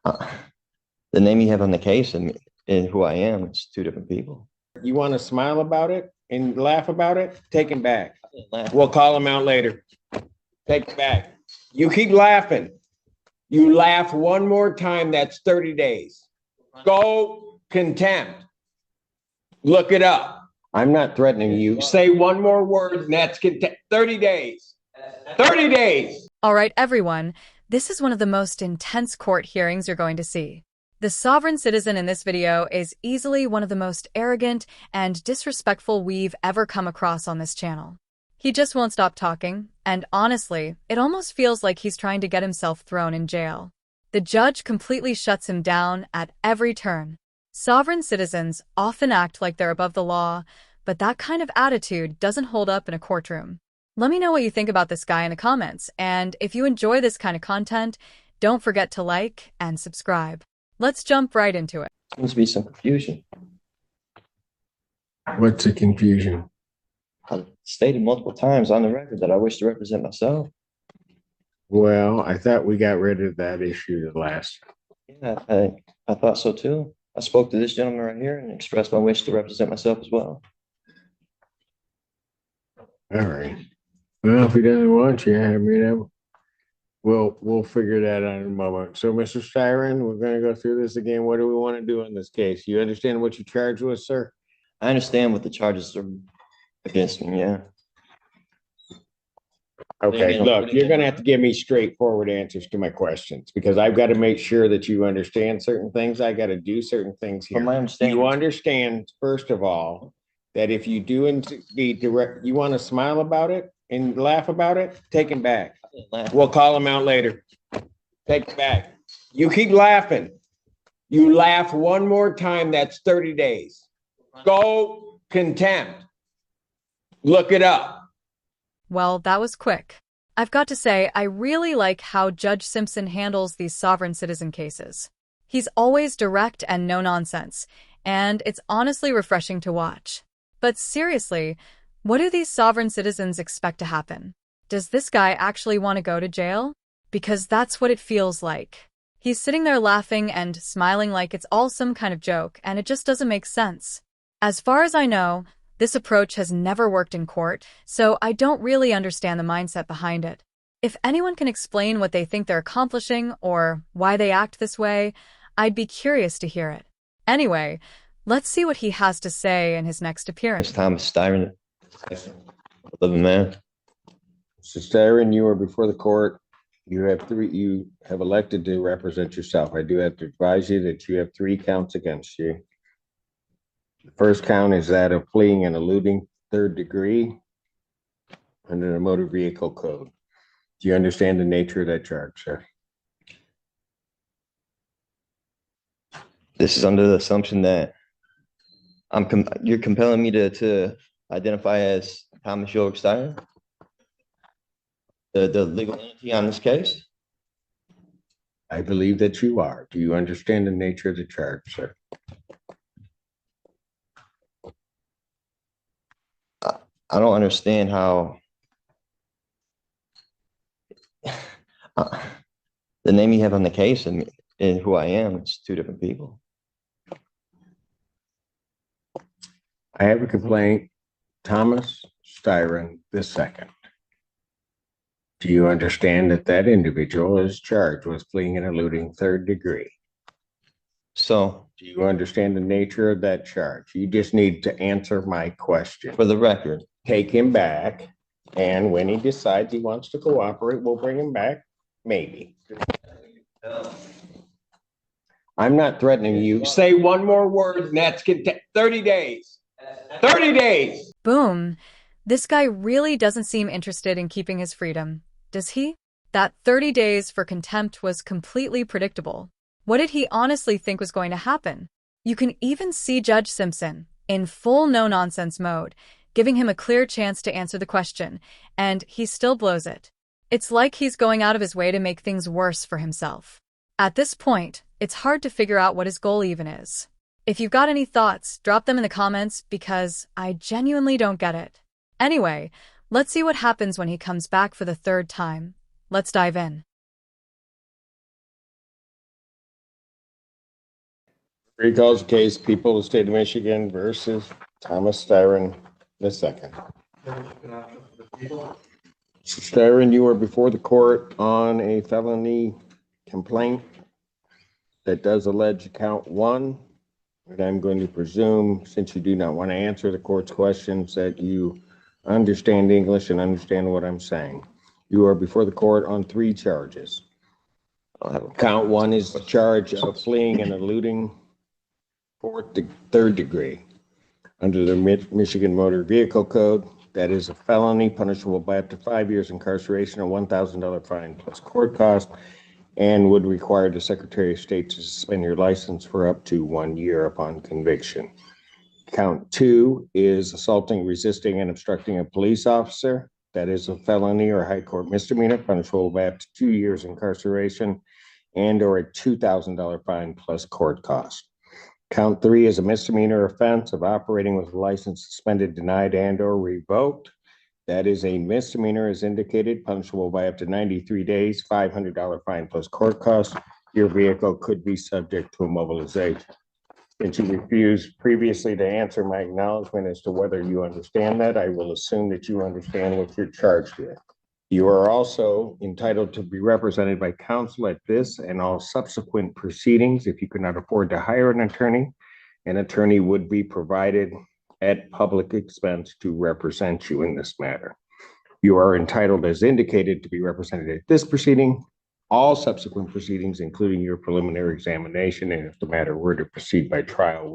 Uh, the name you have on the case and who I am, it's two different people. You want to smile about it and laugh about it? Take him back. Laugh. We'll call him out later. Take him back. You keep laughing. You laugh one more time, that's 30 days. Go contempt. Look it up. I'm not threatening you. Say one more word and that's contempt. 30 days. 30 days. All right, everyone. This is one of the most intense court hearings you're going to see. The sovereign citizen in this video is easily one of the most arrogant and disrespectful we've ever come across on this channel. He just won't stop talking, and honestly, it almost feels like he's trying to get himself thrown in jail. The judge completely shuts him down at every turn. Sovereign citizens often act like they're above the law, but that kind of attitude doesn't hold up in a courtroom. Let me know what you think about this guy in the comments, and if you enjoy this kind of content, don't forget to like and subscribe. Let's jump right into it. Seems to be some confusion. What's the confusion? I stated multiple times on the record that I wish to represent myself. Well, I thought we got rid of that issue the last. Yeah, I thought so too. I spoke to this gentleman right here and expressed my wish to represent myself as well. All right. Well, if he doesn't want you, I mean, we'll figure that out in a moment. So, Mr. Styron, we're going to go through this again. What do we want to do in this case? You understand what you charged with, sir? I understand what the charges are against me, yeah. Okay, look, you're going to have to give me straightforward answers to my questions because I've got to make sure that you understand certain things. I got to do certain things here. From my understanding, you understand, first of all, that if you do indeed direct, you want to smile about it and laugh about it, take him back. We'll call him out later. Take him back. You keep laughing. You laugh one more time, that's 30 days. Go contempt. Look it up. Well, that was quick. I've got to say, I really like how Judge Simpson handles these sovereign citizen cases. He's always direct and no nonsense, and it's honestly refreshing to watch. But seriously, what do these sovereign citizens expect to happen? Does this guy actually want to go to jail? Because that's what it feels like. He's sitting there laughing and smiling like it's all some kind of joke, and it just doesn't make sense. As far as I know, this approach has never worked in court, so I don't really understand the mindset behind it. If anyone can explain what they think they're accomplishing or why they act this way, I'd be curious to hear it. Anyway, let's see what he has to say in his next appearance. it's Thomas Styron, living man. Mr. Styron, you are before the court. You have elected to represent yourself. I do have to advise you that you have 3 counts against you. The first count is that of fleeing and eluding 3rd degree under the motor vehicle code. Do you understand the nature of that charge, sir? This is under the assumption that you're compelling me to identify as Thomas York Styron, the legal entity on this case. I believe that you are. Do you understand the nature of the charge, sir? I don't understand how the name you have on the case and who I am, it's two different people. I have a complaint, Thomas Styron II. Do you understand that that individual is charged with fleeing and eluding 3rd degree? So, do you understand the nature of that charge? You just need to answer my question. For the record, take him back, and when he decides he wants to cooperate, we'll bring him back, maybe. I'm not threatening you. Say one more word, and that's 30 days. 30 days. Boom. This guy really doesn't seem interested in keeping his freedom, does he? That 30 days for contempt was completely predictable. What did he honestly think was going to happen? You can even see Judge Simpson, in full no-nonsense mode, giving him a clear chance to answer the question, and he still blows it. It's like he's going out of his way to make things worse for himself. At this point, it's hard to figure out what his goal even is. If you've got any thoughts, drop them in the comments because I genuinely don't get it. Anyway, let's see what happens when he comes back for the 3rd time. Let's dive in. Recalls case, people of the state of Michigan versus Thomas Styron II. Styron, you are before the court on a felony complaint that does allege count one. And I'm going to presume, since you do not want to answer the court's questions, that you understand English and understand what I'm saying. You are before the court on 3 charges. Count one is the charge of fleeing and eluding third degree under the Michigan Motor Vehicle Code. That is a felony punishable by up to 5 years incarceration, a $1,000 fine plus court cost, and would require the Secretary of State to suspend your license for up to 1 year upon conviction. Count two is assaulting, resisting, and obstructing a police officer. That is a felony or high court misdemeanor punishable by up to 2 years incarceration and or a $2,000 fine plus court cost. Count three is a misdemeanor offense of operating with a license suspended, denied, and or revoked. That is a misdemeanor as indicated, punishable by up to 93 days, $500 fine plus court cost. Your vehicle could be subject to immobilization. Since you refused previously to answer my acknowledgement as to whether you understand that, I will assume that you understand what you're charged with. You are also entitled to be represented by counsel at this and all subsequent proceedings. If you could not afford to hire an attorney would be provided at public expense to represent you in this matter. You are entitled, as indicated, to be represented at this proceeding, all subsequent proceedings, including your preliminary examination, and if the matter were to proceed by trial, you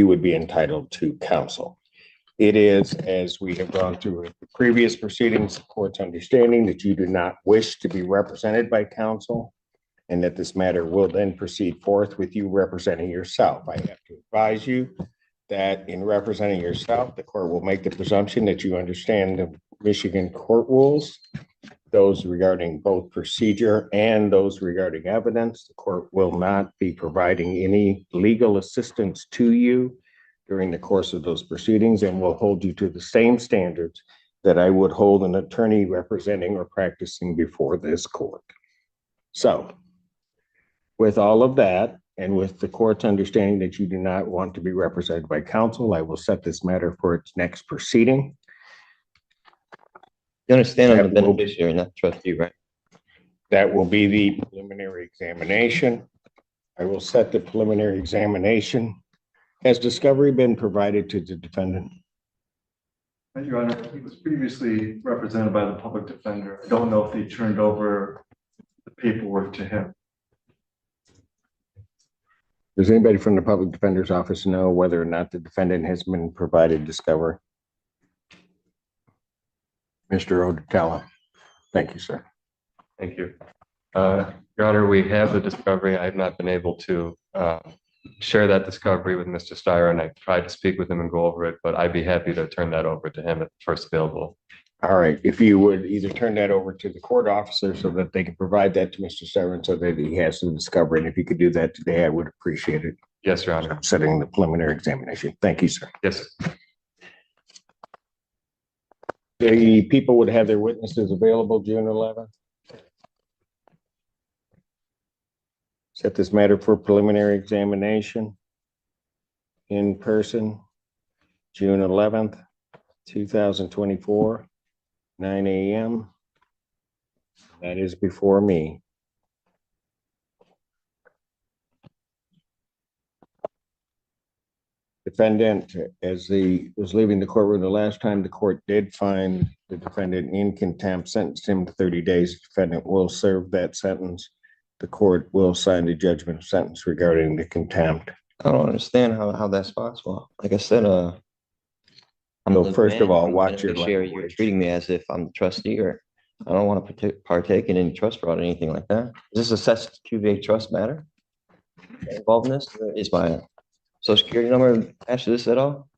would be entitled to counsel. It is, as we have gone through the previous proceedings, the court's understanding that you do not wish to be represented by counsel, and that this matter will then proceed forth with you representing yourself. I have to advise you that in representing yourself, the court will make the presumption that you understand the Michigan court rules, those regarding both procedure and those regarding evidence. The court will not be providing any legal assistance to you during the course of those proceedings and will hold you to the same standards that I would hold an attorney representing or practicing before this court. So, with all of that, and with the court's understanding that you do not want to be represented by counsel, I will set this matter for its next proceeding. You understand I'm the beneficiary, not the trustee, right? That will be the preliminary examination. I will set the preliminary examination. Has discovery been provided to the defendant? Your Honor, he was previously represented by the public defender. I don't know if they turned over the paperwork to him. Does anybody from the public defender's office know whether or not the defendant has been provided discovery? Mr. Odetella. Thank you, sir. Thank you. Your Honor, we have the discovery. I have not been able to share that discovery with Mr. Steyer, and I tried to speak with him and go over it, but I'd be happy to turn that over to him at first available. All right. If you would either turn that over to the court officer so that they can provide that to Mr. Steyer so that he has the discovery, and if you could do that today, I would appreciate it. Yes, Your Honor. I'm setting the preliminary examination. Thank you, sir. Yes. The people would have their witnesses available June 11th. Set this matter for preliminary examination in person, June 11th, 2024, 9 a.m. That is before me. Defendant, as he was leaving the courtroom the last time, the court did find the defendant in contempt, sentenced him to 30 days. The defendant will serve that sentence. The court will sign the judgment of sentence regarding the contempt. I don't understand how that's possible. Like I said, So first of all, watch your language. You're treating me as if I'm the trustee, or I don't want to partake in any trust fraud or anything like that. Is this a Sesquive trust matter involved in this? Is my social security number attached to this at all?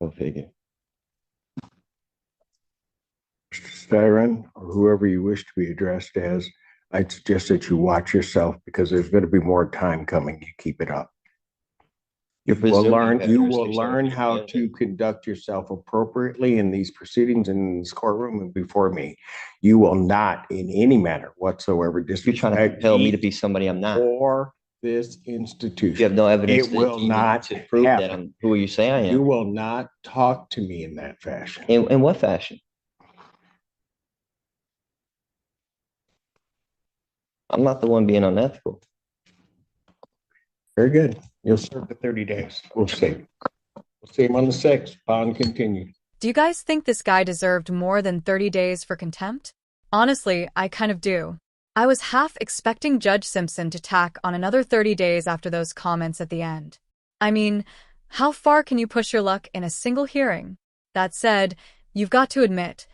Go figure. Mr. Styron, or whoever you wish to be addressed as, I'd suggest that you watch yourself because there's going to be more time coming. You keep it up. You're You will presuming learn, that you will jurisdiction learn over how the to conduct yourself appropriately in these proceedings in this courtroom and before me. You will not in any manner whatsoever You're trying to disrespect compel me to me be somebody I'm not. or this You have institution. no evidence It will to not prove that happen. I'm who you say I You am. will not talk to me in that fashion. In what fashion? I'm not the one being unethical. Very good. You'll serve the 30 days. We'll see. We'll see him on the 6th. Bond continued. Do you guys think this guy deserved more than 30 days for contempt? Honestly, I kind of do. I was half expecting Judge Simpson to tack on another 30 days after those comments at the end. I mean, how far can you push your luck in a single hearing? That said, you've got to admit,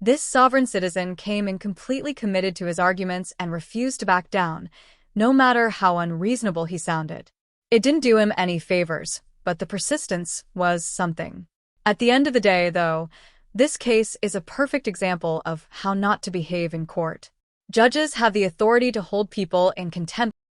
this sovereign citizen came in completely committed to his arguments and refused to back down, no matter how unreasonable he sounded. It didn't do him any favors, but the persistence was something. At the end of the day, though, this case is a perfect example of how not to behave in court. Judges have the authority to hold people in contempt